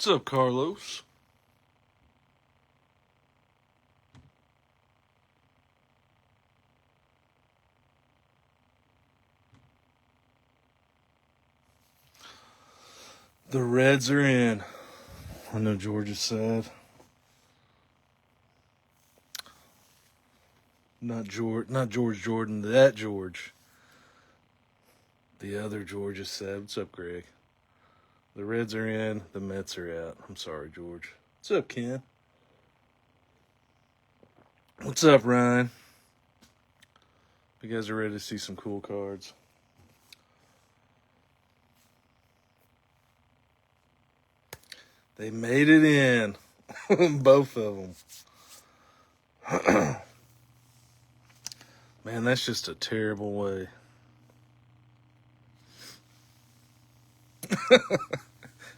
What's up, Carlos? The Reds are in. I know George is sad. Not George Jordan, that George. The other George is sad. What's up, Greg? The Reds are in, the Mets are out. I'm sorry, George. What's up, Ken? What's up, Ryan? You guys are ready to see some cool cards. They made it in. Both of them. Man, that's just a terrible way.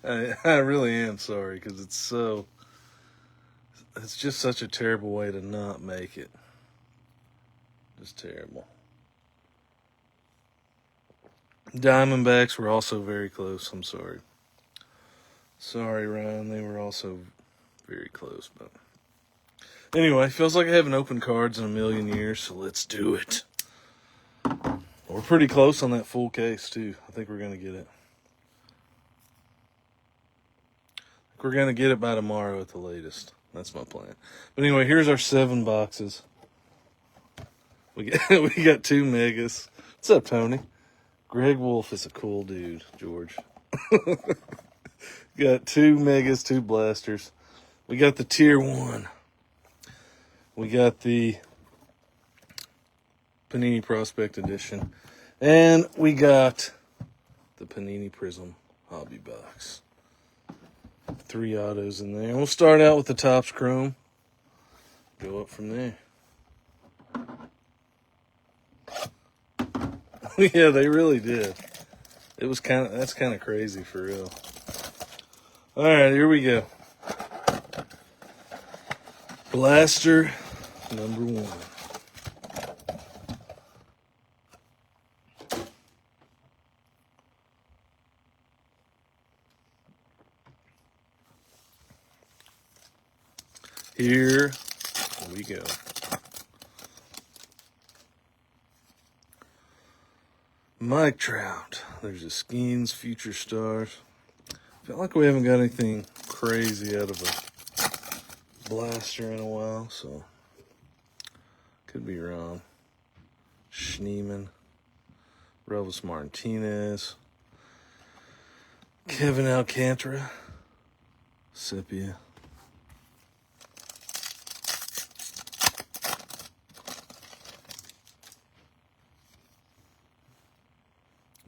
I really am sorry because it's just such a terrible way to not make it. Just terrible. Diamondbacks were also very close. I'm sorry. Sorry, Ryan. They were also very close. But anyway, feels like I haven't opened cards in a million years, so let's do it. We're pretty close on that full case, too. I think we're going to get it. We're going to get it by tomorrow at the latest. That's my plan. But anyway, here's our 7 boxes. We got 2 megas. What's up, Tony? Greg Wolf is a cool dude, George. Got 2 megas, 2 blasters. We got the tier 1. We got the Panini Prospect Edition. And we got the Panini Prizm Hobby Box. 3 autos in there. We'll start out with the Topps Chrome. Go up from there. Yeah, they really did. That's kind of crazy for real. All right, here we go. Blaster number 1. Here we go. Mike Trout. There's a Skeens Future Stars. Feel like we haven't got anything crazy out of a blaster in a while, so could be wrong. Schneeman, Relvis Martinez, Kevin Alcantara, Sepia.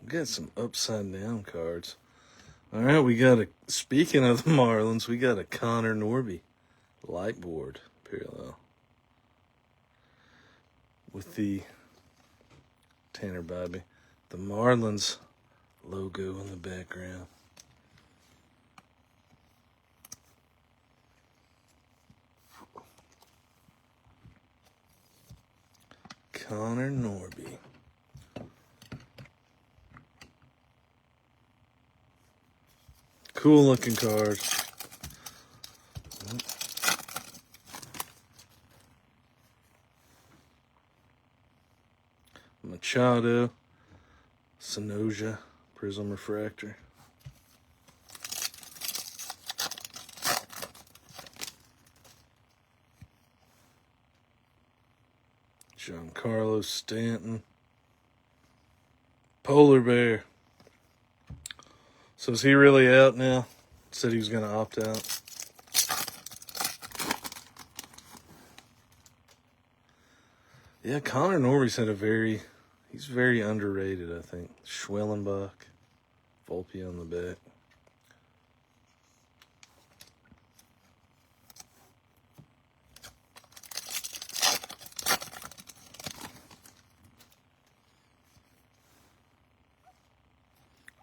We got some upside down cards. All right, speaking of the Marlins, we got a Connor Norby light board parallel with the Tanner Bobby, the Marlins logo in the background. Connor Norby. Cool looking card. Machado, Sonoja, Prizm Refractor. Giancarlo Stanton. Polar Bear. So is he really out now? Said he was going to opt out. Yeah, Connor Norby's had he's very underrated, I think. Schwellenbach, Volpe on the back.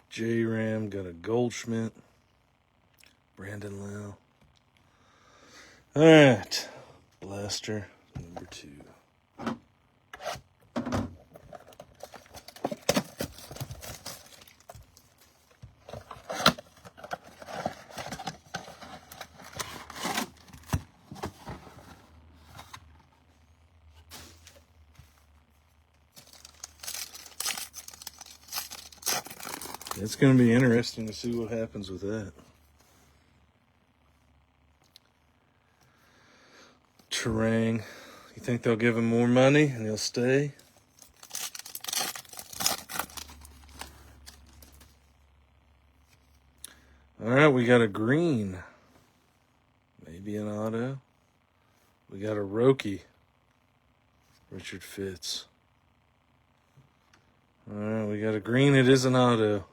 J-Ram got a Goldschmidt. Brandon Lau. All right, blaster number 2. It's going to be interesting to see what happens with that. Terang. You think they'll give him more money and he'll stay? All right, we got a green. Maybe an auto. We got a Roki. Richard Fitz. All right, we got a green. It is an auto.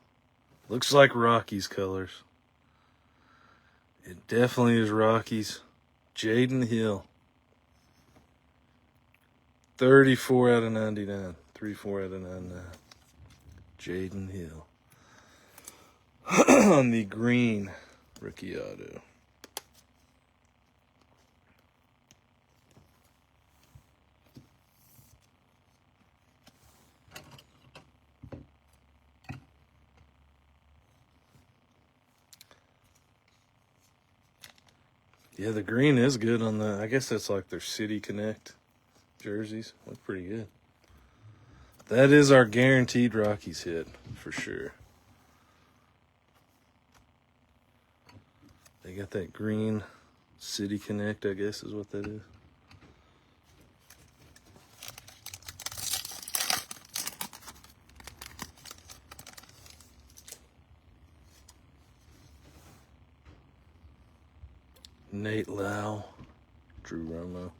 Looks like Rockies colors. It definitely is Rockies. Jaden Hill. 34 out of 99. 34 out of 99. Jaden Hill. On the green rookie auto. Yeah, the green is good on the, I guess that's like their City Connect jerseys. Look pretty good. That is our guaranteed Rockies hit, for sure. They got that green City Connect, I guess is what that is. Nate Lau, Drew Romo.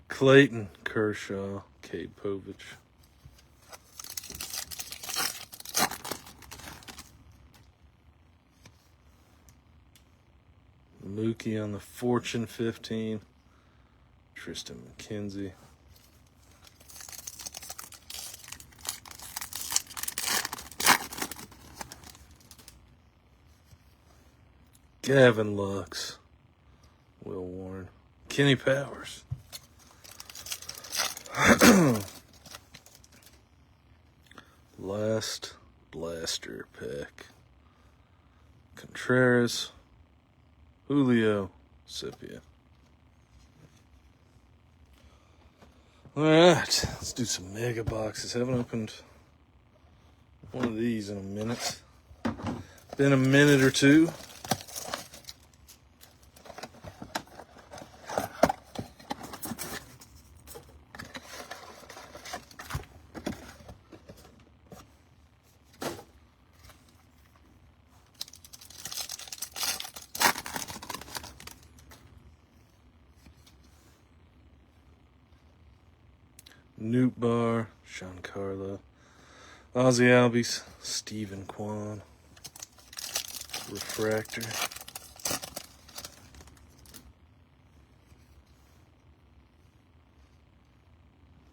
Clayton Kershaw, Cade Povich. Mookie on the Fortune 15. Tristan McKenzie. Gavin Lux. Will Warren. Kenny Powers. Last blaster pack. Contreras. Julio. Sepia. Alright, let's do some mega boxes. Haven't opened one of these in a minute. Been a minute or two. Newt Bar, Giancarlo, Ozzy Albies, Stephen Kwan, Refractor,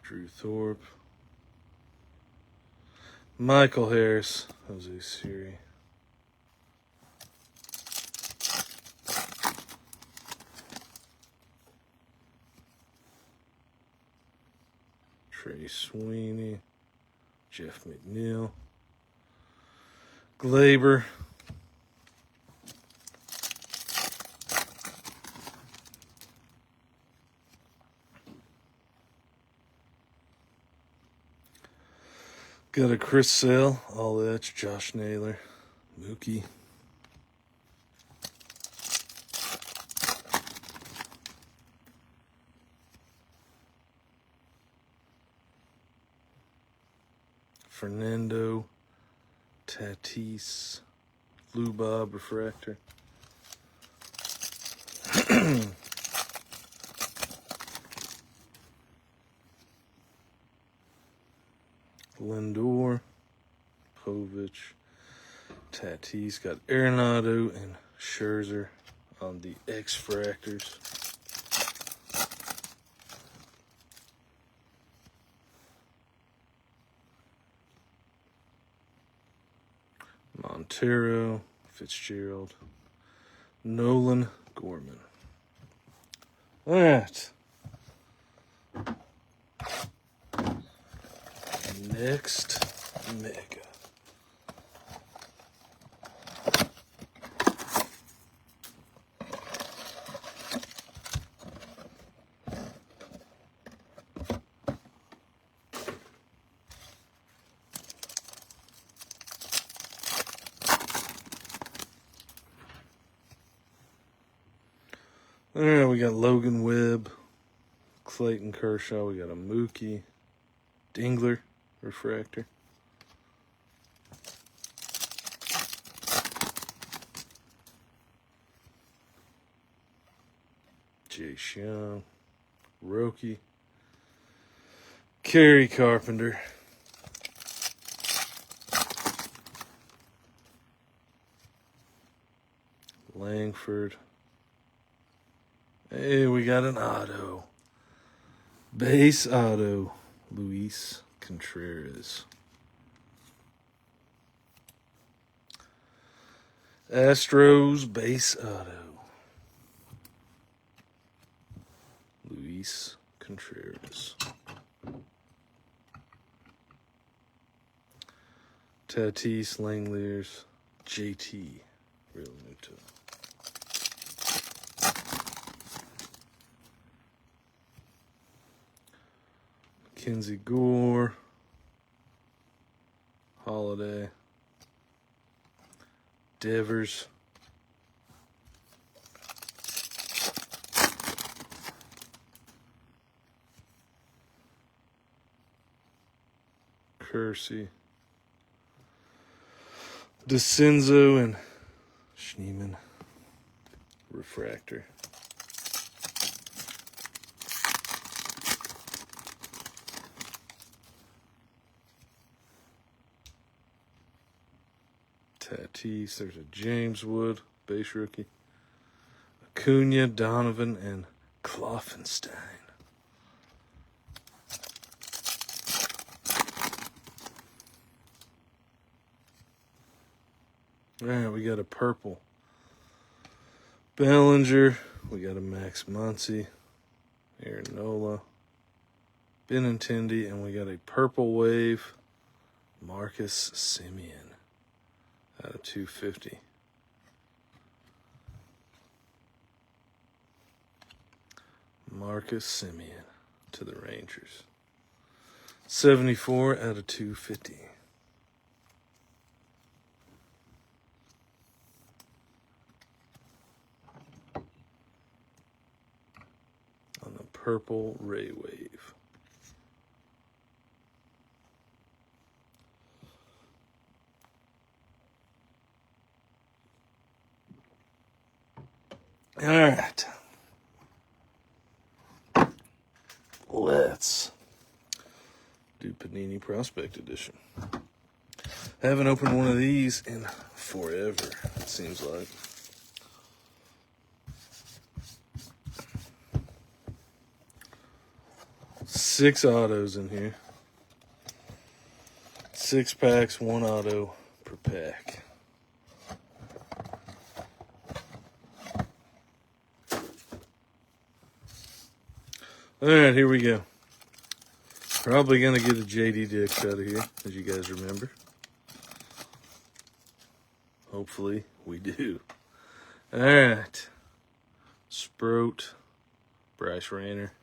Drew Thorpe, Michael Harris, Jose Siri, Trey Sweeney, Jeff McNeil, Glaber, got a Chris Sale, all that's Josh Naylor, Mookie, Fernando Tatis, Blue Bob refractor. Lindor, Povich, Tatis, got Arenado and Scherzer on the X-Fractors. Montero, Fitzgerald, Nolan, Gorman. All right. Next mega. All right, we got Logan Webb, Clayton Kershaw. We got a Mookie, Dingler refractor. Jace Young, Roki, Kerry Carpenter, Langford. Hey, we got an auto. Base auto, Luis Contreras. Astros base auto, Luis Contreras. Tatis, Langeliers, JT, Real Muto. Kinsey Gore, Holiday, Devers, Kersey, DeCenzo, and Schneemann refractor. Tatis, there's a James Wood, base rookie. Acuna, Donovan, and Kloffenstein. All right, we got a purple Bellinger. We got a Max Muncy, Aaron Nola, Benintendi, and we got a purple wave Marcus Semien out of 250. Marcus Semien to the Rangers. 74 out of 250. On the purple Ray Wave. All right. Let's do Panini Prospect Edition. I haven't opened one of these in forever, it seems like. Six autos in here. 6 packs, 1 auto per pack. All right, here we go. Probably going to get a JD Dix out of here, as you guys remember. Hopefully, we do. All right. Sproat, Bryce Rayner,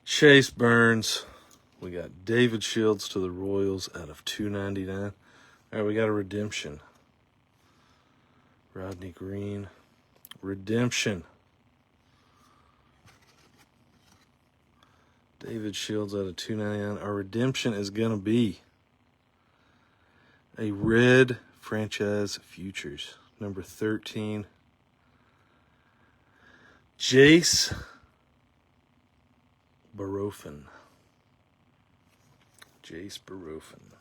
Chase Burns. We got David Shields to the Royals out of 299. All right, we got a redemption. Rodney Green. Redemption. David Shields out of 299. Our redemption is going to be A red franchise futures, number 13. Jace Barofin. Jace Barofin.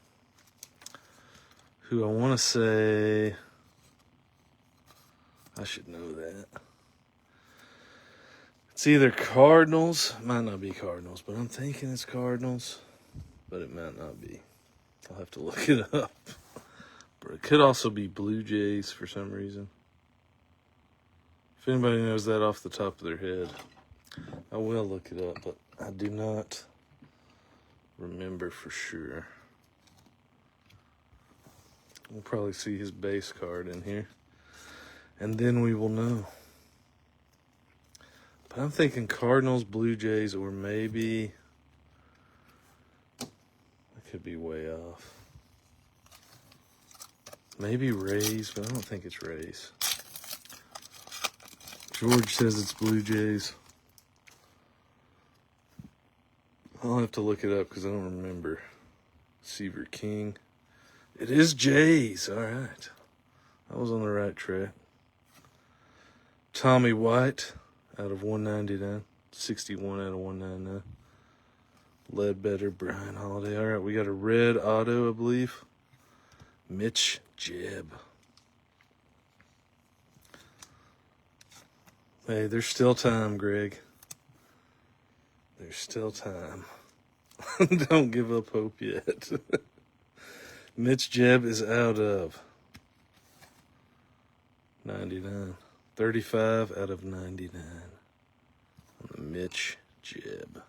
Who I want to say, I should know that. It's either Cardinals, might not be Cardinals, but I'm thinking it's Cardinals, but it might not be. I'll have to look it up. But it could also be Blue Jays for some reason. If anybody knows that off the top of their head, I will look it up, but I do not remember for sure. We'll probably see his base card in here, and then we will know. But I'm thinking Cardinals, Blue Jays, or maybe I could be way off. Maybe Rays, but I don't think it's Rays. George says it's Blue Jays. I'll have to look it up because I don't remember. Seaver King. It is Jays. All right. I was on the right track. Tommy White out of 199. 61 out of 199. Ledbetter, Brian Holiday. All right, we got a red auto, I believe. Mitch Jebb. Hey, there's still time, Greg. There's still time. Don't give up hope yet. Mitch Jebb is out of 99. 35 out of 99 on the Mitch Jebb.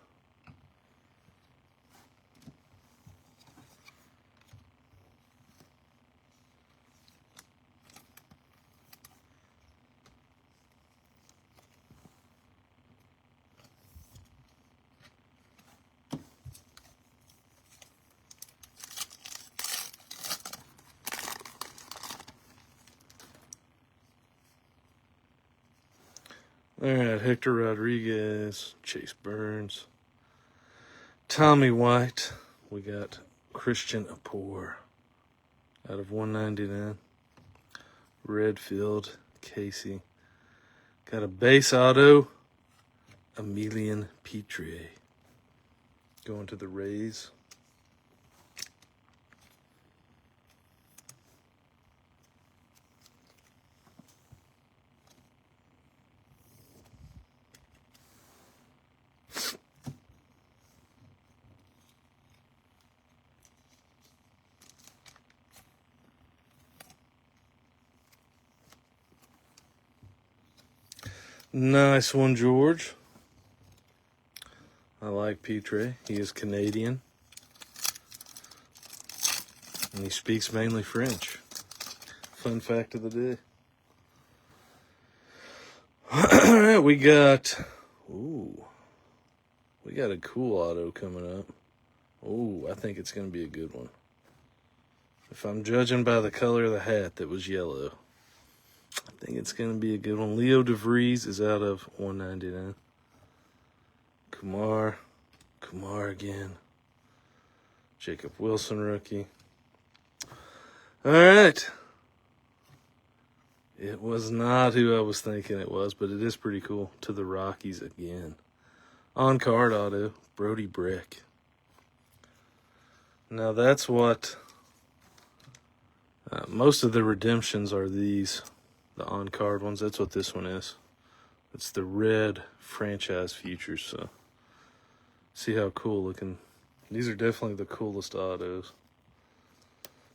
All right, Hector Rodriguez, Chase Burns, Tommy White. We got Christian Apor out of 199. Redfield, Casey. Got a base auto, Emilian Petrie. Going to the Rays. Nice one, George. I like Petrie. He is Canadian. And he speaks mainly French. Fun fact of the day. All right, we got a cool auto coming up. I think it's going to be a good one. If I'm judging by the color of the hat that was yellow, I think it's going to be a good one. Leo DeVries is out of 199. Kumar again. Jacob Wilson rookie. All right. It was not who I was thinking it was, but it is pretty cool. To the Rockies again. On card auto, Brody Brick. Now that's what most of the redemptions are these, the on card ones. That's what this one is. It's the red franchise futures. So see how cool looking. These are definitely the coolest autos.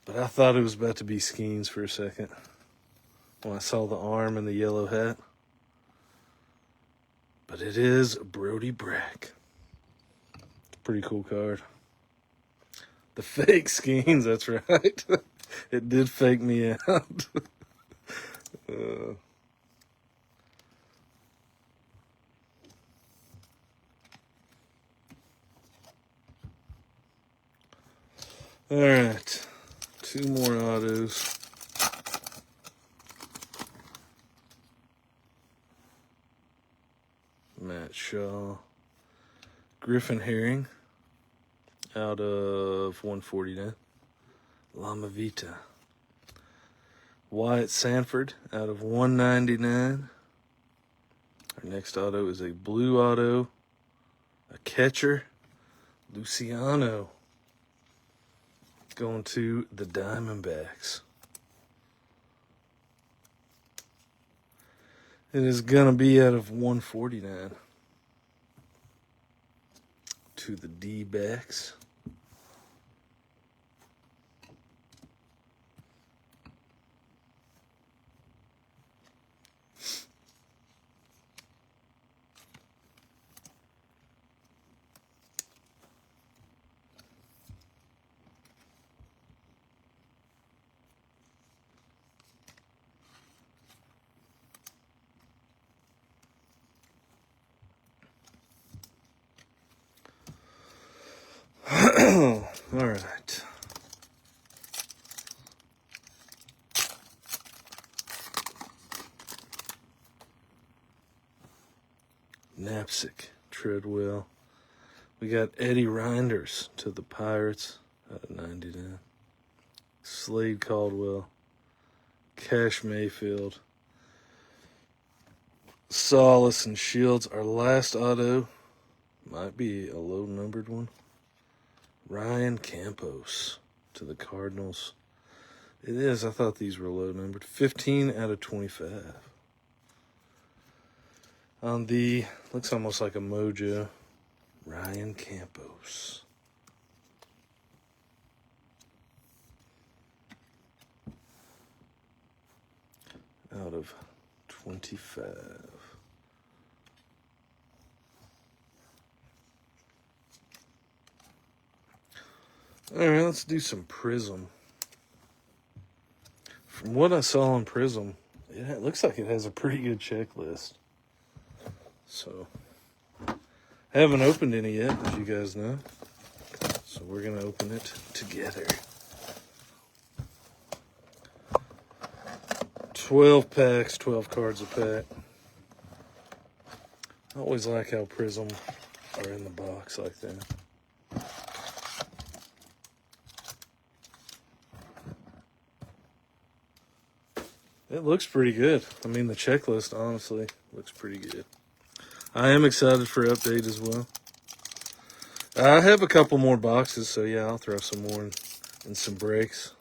But I thought it was about to be Skeens for a second when I saw the arm and the yellow hat. But it is Brody Brack. Pretty cool card. The fake Skeens, that's right. It did fake me out. All right. 2 more autos. Matt Shaw. Griffin Herring out of 149. Llama Vita. Wyatt Sanford out of 199. Our next auto is a blue auto, a catcher, Luciano, going to the Diamondbacks. It is going to be out of 149 to the D-backs. All right. Knapsack, Treadwell. We got Eddie Reinders to the Pirates out of 99. Slade Caldwell. Cash Mayfield. Solace and Shields. Our last auto might be a low-numbered one. Ryan Campos to the Cardinals. It is. I thought these were low-numbered. 15 out of 25. On the, looks almost like a mojo, Ryan Campos. Out of 25. All right, let's do some Prizm. From what I saw on Prizm, it looks like it has a pretty good checklist. So, haven't opened any yet, as you guys know. So we're going to open it together. 12 packs, 12 cards a pack. I always like how Prizm are in the box like that. It looks pretty good. I mean, the checklist, honestly, looks pretty good. I am excited for update as well. I have a couple more boxes, so yeah, I'll throw some more in some breaks.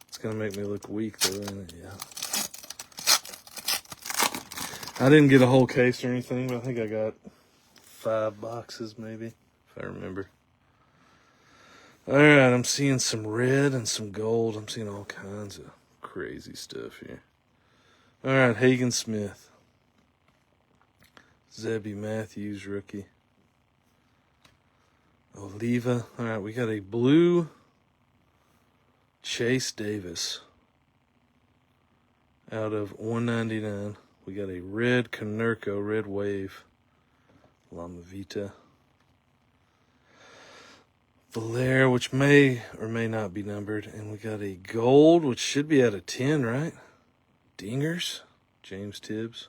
It's going to make me look weak, though, isn't it? Yeah. I didn't get a whole case or anything, but I think I got 5 boxes, maybe, if I remember. All right, I'm seeing some red and some gold. I'm seeing all kinds of crazy stuff here. All right, Hagen Smith. Zebby Matthews, rookie. Oliva. All right, we got a blue Chase Davis out of 199. We got a red Konerko, red wave. Llama Vita. Valaire, which may or may not be numbered. And we got a gold, which should be out of 10, right? Dingers. James Tibbs.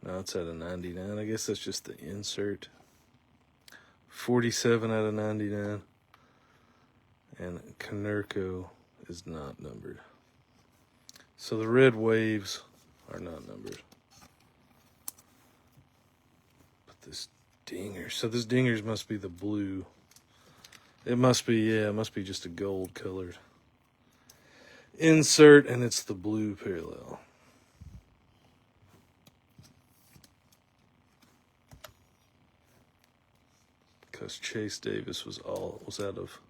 No, it's out of 99. I guess that's just the insert. 47 out of 99. And Konerko is not numbered. So the red waves are not numbered. But this dinger. So this dingers must be the blue. It must be, yeah, it must be just a gold colored insert, and it's the blue parallel. Because Chase Davis was out of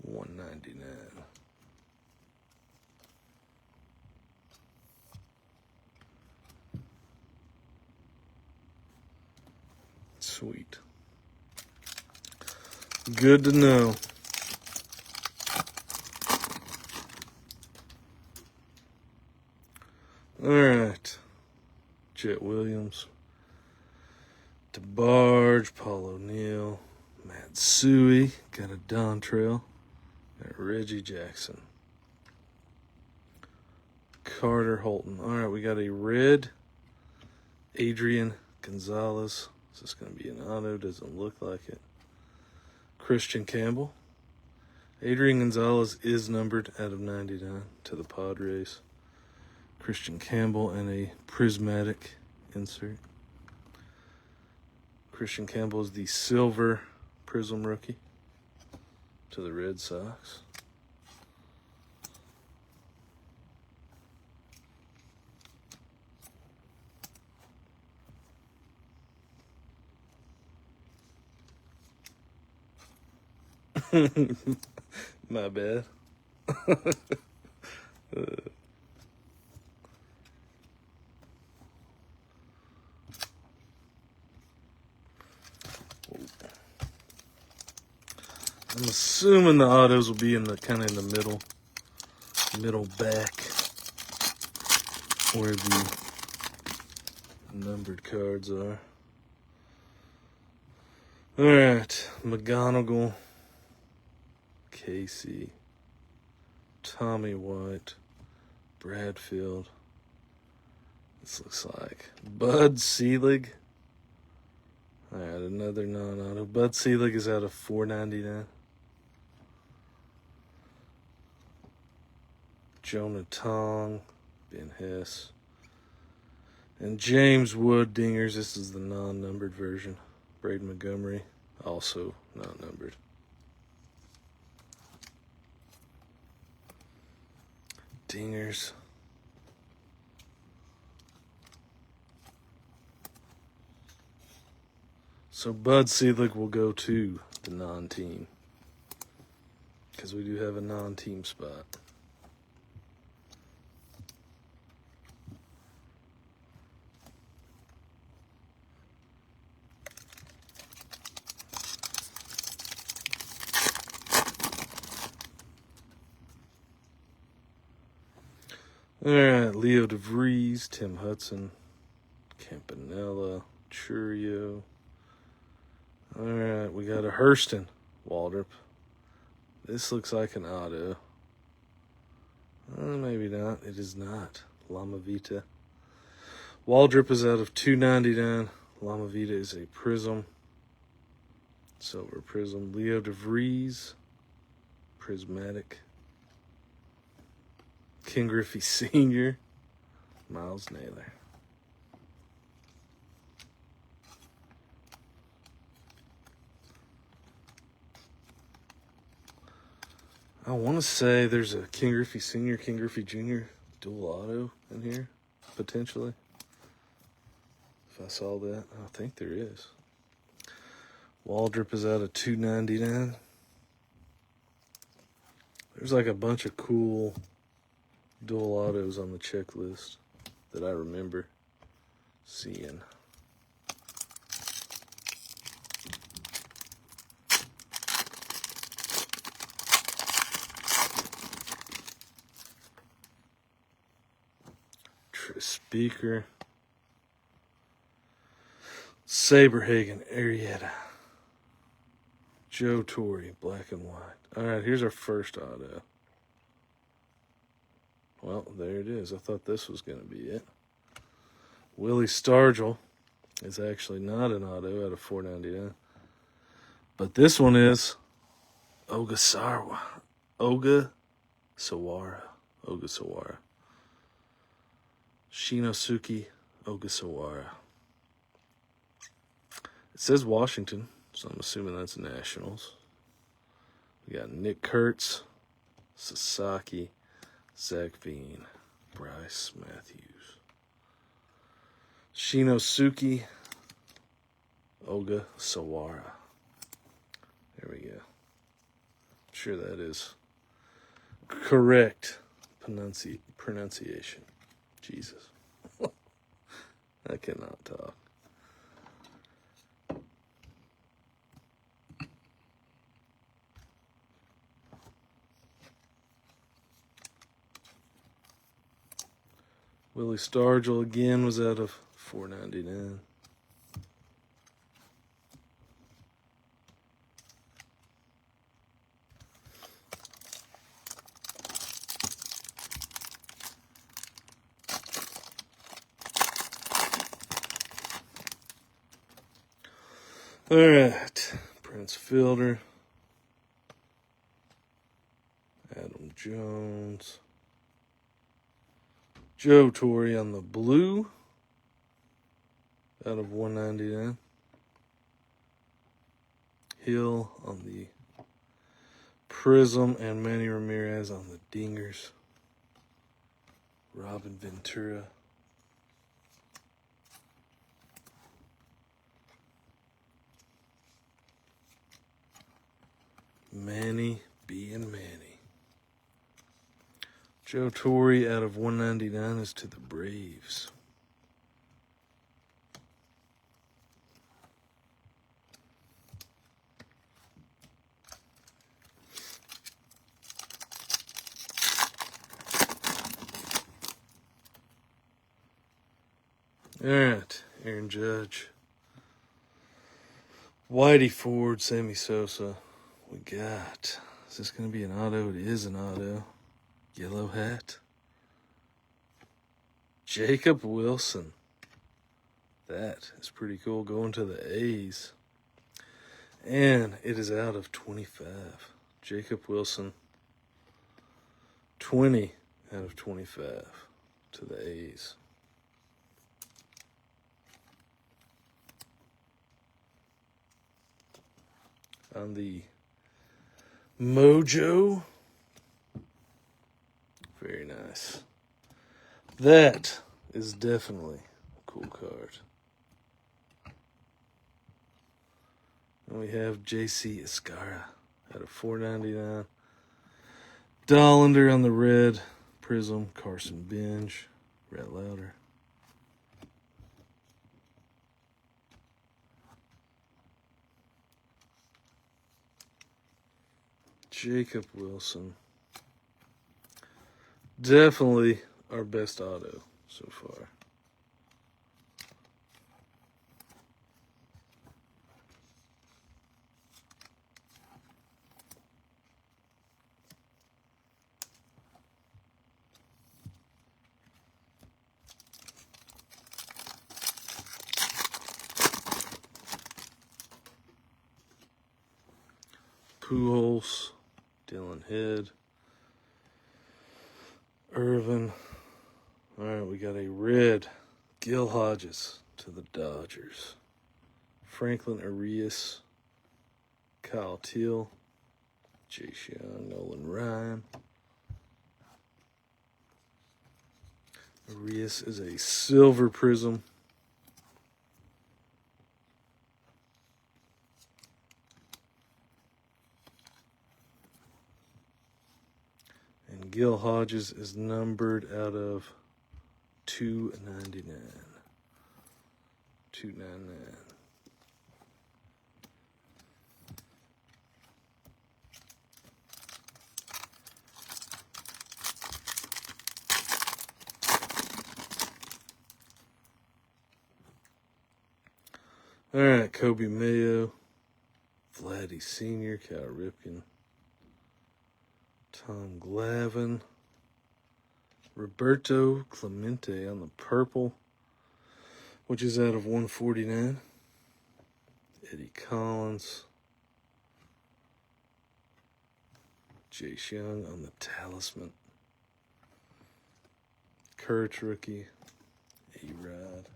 199. Sweet. Good to know. All right. Jet Williams. DeBarge, Paul O'Neill, Matsui, got a Dontrell, got Reggie Jackson, Carter Holton. All right, we got a red Adrian Gonzalez. Is this going to be an auto? Doesn't look like it. Christian Campbell, Adrian Gonzalez is numbered out of 99 to the Padres. Christian Campbell and a prismatic insert. Christian Campbell is the silver Prizm rookie to the Red Sox. My bad. I'm assuming the autos will be in the kind of in the middle back where the numbered cards are. All right, McGonigal, Casey, Tommy White, Bradfield. This looks like Bud Selig. All right, another non-auto. Bud Selig is out of $4.99. Jonah Tong, Ben Hess, and James Wood Dingers. This is the non-numbered version. Braden Montgomery, also not numbered. Dingers. So Bud Selig will go to the non-team because we do have a non-team spot. All right, Leo DeVries, Tim Hudson, Campanella, Churio. All right, we got a Hurston, Waldrop. This looks like an auto. Maybe not. It is not. Lama Vita. Waldrop is out of $2.99. Lama Vita is a Prizm. Silver Prizm. Leo DeVries, prismatic. King Griffey Sr., Miles Naylor. I want to say there's a King Griffey Sr., King Griffey Jr. dual auto in here, potentially. If I saw that, I think there is. Waldrop is out of $2.99. There's like a bunch of cool dual autos on the checklist that I remember seeing. Tris Speaker, Saberhagen, Arrieta, Joe Torre, black and white. All right, here's our first auto. Well, there it is. I thought this was going to be it. Willie Stargell is actually not an auto out of $4.99. But this one is Ogasawara. Shinosuke Ogasawara. It says Washington, so I'm assuming that's Nationals. We got Nick Kurtz, Sasaki, Zach Veen, Bryce Matthews, Shinosuke Ogasawara. There we go. I'm sure that is correct pronunciation. Jesus. I cannot talk. Willie Stargell again was out of $4.99. All right, Prince Fielder, Jones. Joe Torre on the blue out of 199. Hill on the Prizm, and Manny Ramirez on the dingers. Robin Ventura. Manny being Manny. Joe Torre out of 199 is to the Braves. All right, Aaron Judge. Whitey Ford, Sammy Sosa. We got, is this going to be an auto? It is an auto. Yellow hat. Jacob Wilson. That is pretty cool, going to the A's. And it is out of 25. Jacob Wilson. 20 out of 25 to the A's. On the Mojo. Very nice. That is definitely a cool card. And we have JC Escara out of 499. Dollander on the red. Prizm. Carson Bench. Rhett Lauder. Jacob Wilson. Definitely our best auto so far. Pujols, Dylan Head, Irvin. All right, we got a red Gil Hodges to the Dodgers. Franklin Arias, Kyle Teal, Chase Young, Nolan Ryan. Arias is a silver Prizm. And Gil Hodges is numbered out of 299. 299. All right, Kobe Mayo, Vladdy Sr., Cal Ripken, Tom Glavine, Roberto Clemente on the purple, which is out of 149. Eddie Collins, Chase Young on the talisman. Kurtz rookie, A-Rod.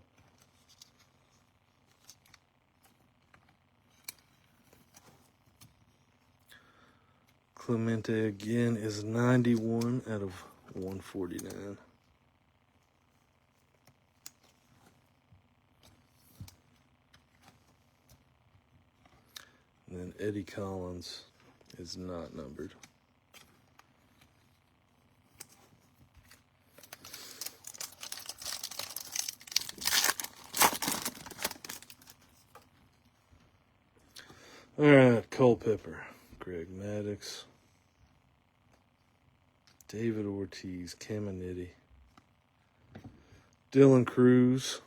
Clemente again is 91 out of 149. And then Eddie Collins is not numbered. All right, Culpepper, Greg Maddux, David Ortiz, Caminiti, Dylan Cruz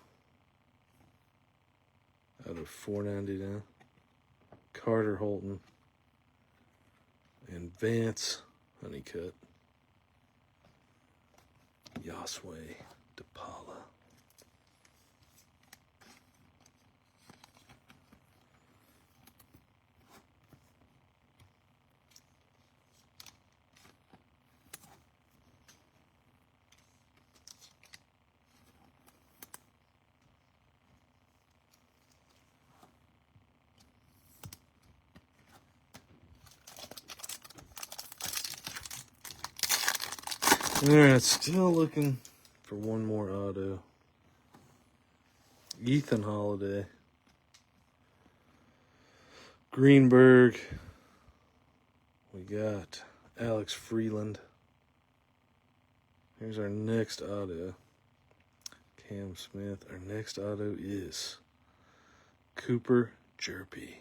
out of 499, Carter Holton, and Vance Honeycutt, Yasway DePaula. Alright, still looking for one more auto. Ethan Holiday. Greenberg. We got Alex Freeland. Here's our next auto. Cam Smith. Our next auto is Cooper Jerpy.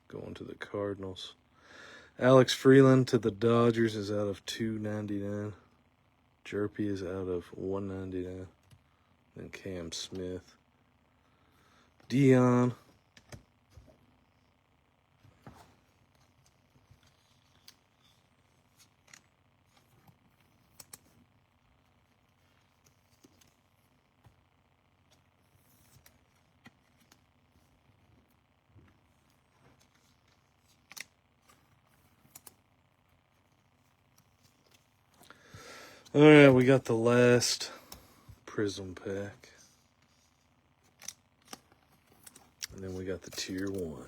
Going to the Cardinals. Alex Freeland to the Dodgers is out of $2.99. Jerpy is out of $1.99. Then Cam Smith. Dion. Alright, we got the last Prizm pack. And then we got the Tier 1.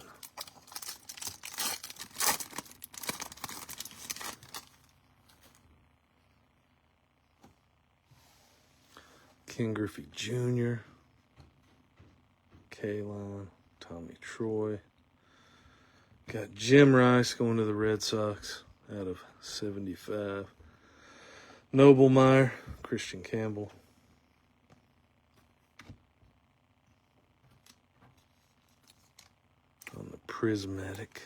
Ken Griffey Jr. Kalon. Tommy Troy. Got Jim Rice going to the Red Sox out of 75. Noblemeyer, Christian Campbell. On the Prismatic.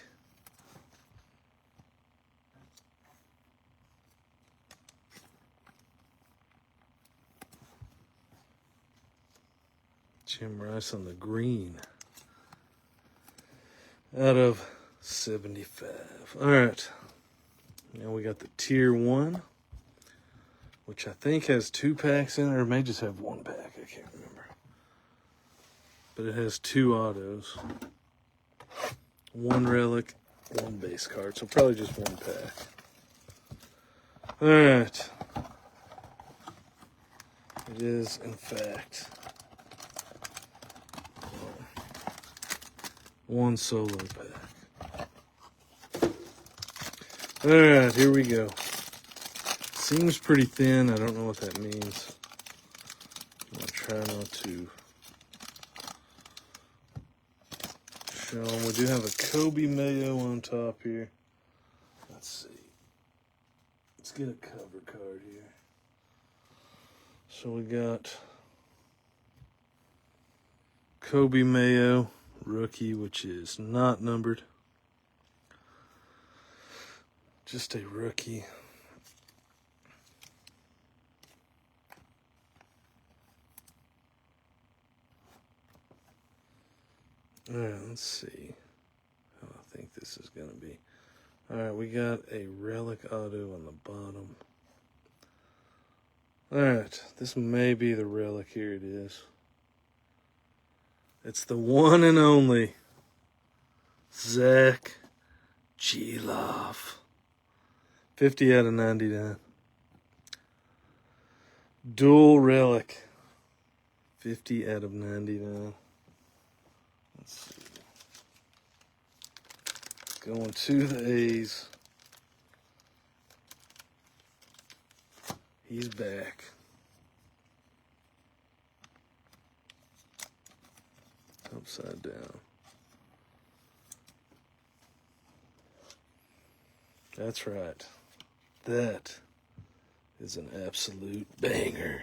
Jim Rice on the green. Out of 75. All right. Now we got the Tier 1. Which I think has 2 packs in it, or it may just have 1 pack. I can't remember. But it has 2 autos. 1 relic, 1 base card. So probably just 1 pack. Alright. It is, in fact, 1 solo pack. Alright, here we go. Seems pretty thin. I don't know what that means. I'm going to try not to show them. We do have a Kobe Mayo on top here. Let's see. Let's get a cover card here. So we got Kobe Mayo, rookie, which is not numbered. Just a rookie. Alright, let's see how I think this is going to be. Alright, we got a relic auto on the bottom. Alright, this may be the relic. Here it is. It's the one and only Zach Gelof. 50 out of 99. Dual relic. 50 out of 99. Let's see. Going to the A's. He's back. Upside down. That's right. That is an absolute banger.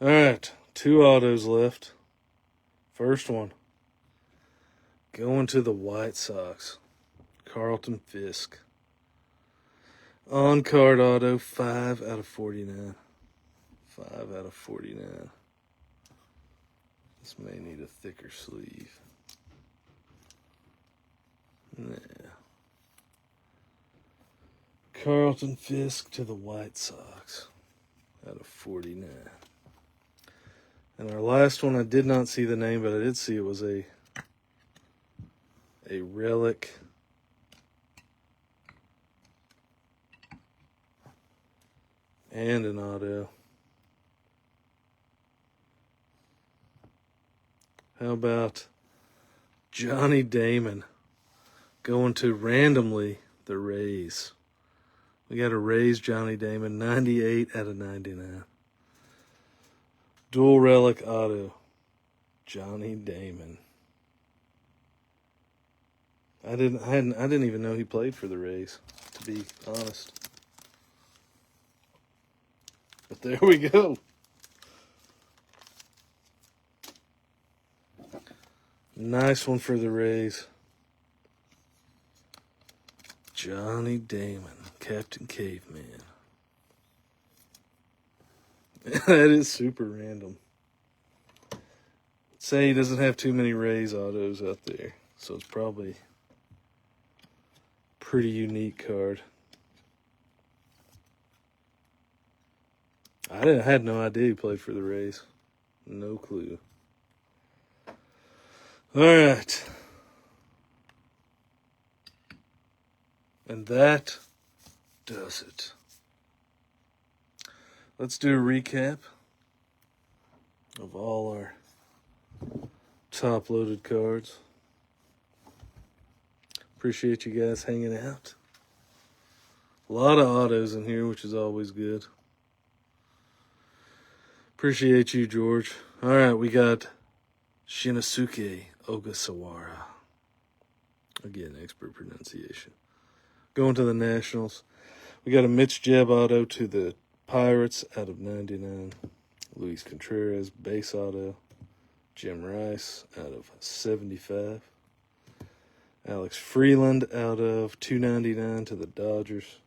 All right, 2 autos left. First one, going to the White Sox. Carlton Fisk. On-card auto, 5 out of 49. 5 out of 49. This may need a thicker sleeve. Yeah. Carlton Fisk to the White Sox out of 49. And our last one, I did not see the name, but I did see it was a relic. And an auto. How about Johnny Damon Going to randomly the Rays. We got a Rays Johnny Damon, 98 out of 99. Dual relic auto, Johnny Damon. I didn't even know he played for the Rays, to be honest. But there we go. Nice one for the Rays. Johnny Damon, Captain Caveman. That is super random. Say he doesn't have too many Rays autos out there, so it's probably a pretty unique card. I had no idea he played for the Rays. No clue. All right. And that does it. Let's do a recap of all our top-loaded cards. Appreciate you guys hanging out. A lot of autos in here, which is always good. Appreciate you, George. All right, we got Shinosuke Ogasawara. Again, expert pronunciation. Going to the Nationals. We got a Mitch Jeb auto to the Pirates out of 99. Luis Contreras base auto. Jim Rice out of 75. Alex Freeland out of 299 to the Dodgers.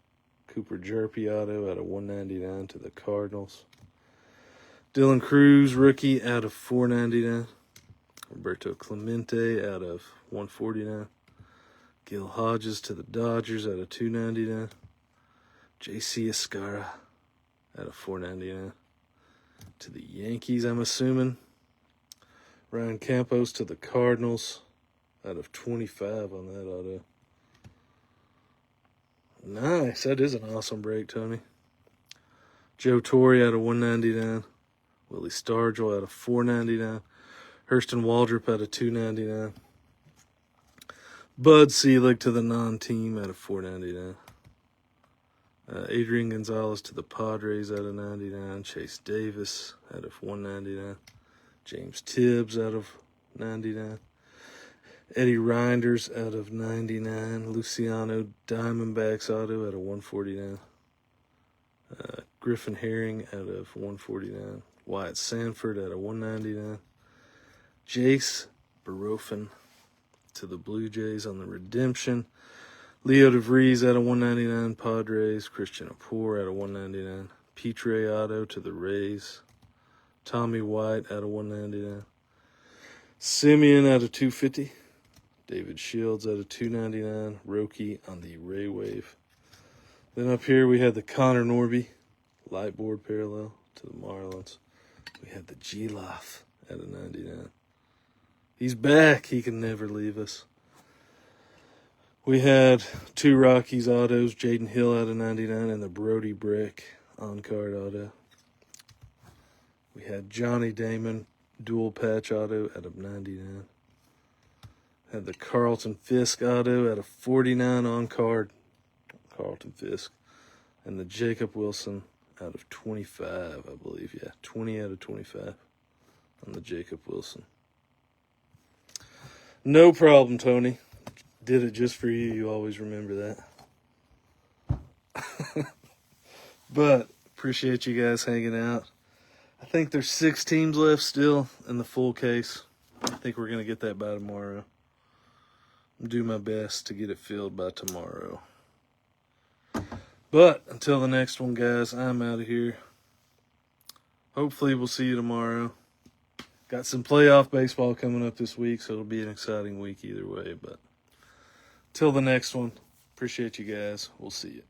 Cooper Jerpy auto out of 199 to the Cardinals. Dylan Cruz rookie out of 499. Roberto Clemente out of 149. Gil Hodges to the Dodgers out of 299. J.C. Escara out of 499. To the Yankees, I'm assuming. Ryan Campos to the Cardinals out of 25 on that auto. Nice. That is an awesome break, Tony. Joe Torre out of 199. Willie Stargell out of 499. Hurston Waldrop out of 299. Bud Selig to the non-team out of 499. Adrian Gonzalez to the Padres out of 99. Chase Davis out of 199. James Tibbs out of 99. Eddie Reinders out of 99. Luciano Diamondbacks auto out of 149. Griffin Herring out of 149. Wyatt Sanford out of 199. Jace Barofin to the Blue Jays on the redemption. Leo DeVries out of 199, Padres. Christian Apor out of 199. Petre auto to the Rays. Tommy White out of 199. Simeon out of 250. David Shields out of 299. Roki on the Ray Wave. Then up here we had the Connor Norby light board parallel to the Marlins. We had the G-Loff out of 99. He's back. He can never leave us. We had two Rockies autos, Jaden Hill out of 99 and the Brody Brick on-card auto. We had Johnny Damon dual patch auto out of 99. Had the Carlton Fisk auto out of 49 on-card, Carlton Fisk. And the Jacob Wilson out of 25, I believe. Yeah, 20 out of 25 on the Jacob Wilson. No problem, Tony. Did it just for you. You always remember that. But appreciate you guys hanging out. I think there's 6 teams left still in the full case. I think we're going to get that by tomorrow. I'll do my best to get it filled by tomorrow. But until the next one, guys, I'm out of here. Hopefully we'll see you tomorrow. Got some playoff baseball coming up this week, so it'll be an exciting week either way. But till the next one, appreciate you guys. We'll see you.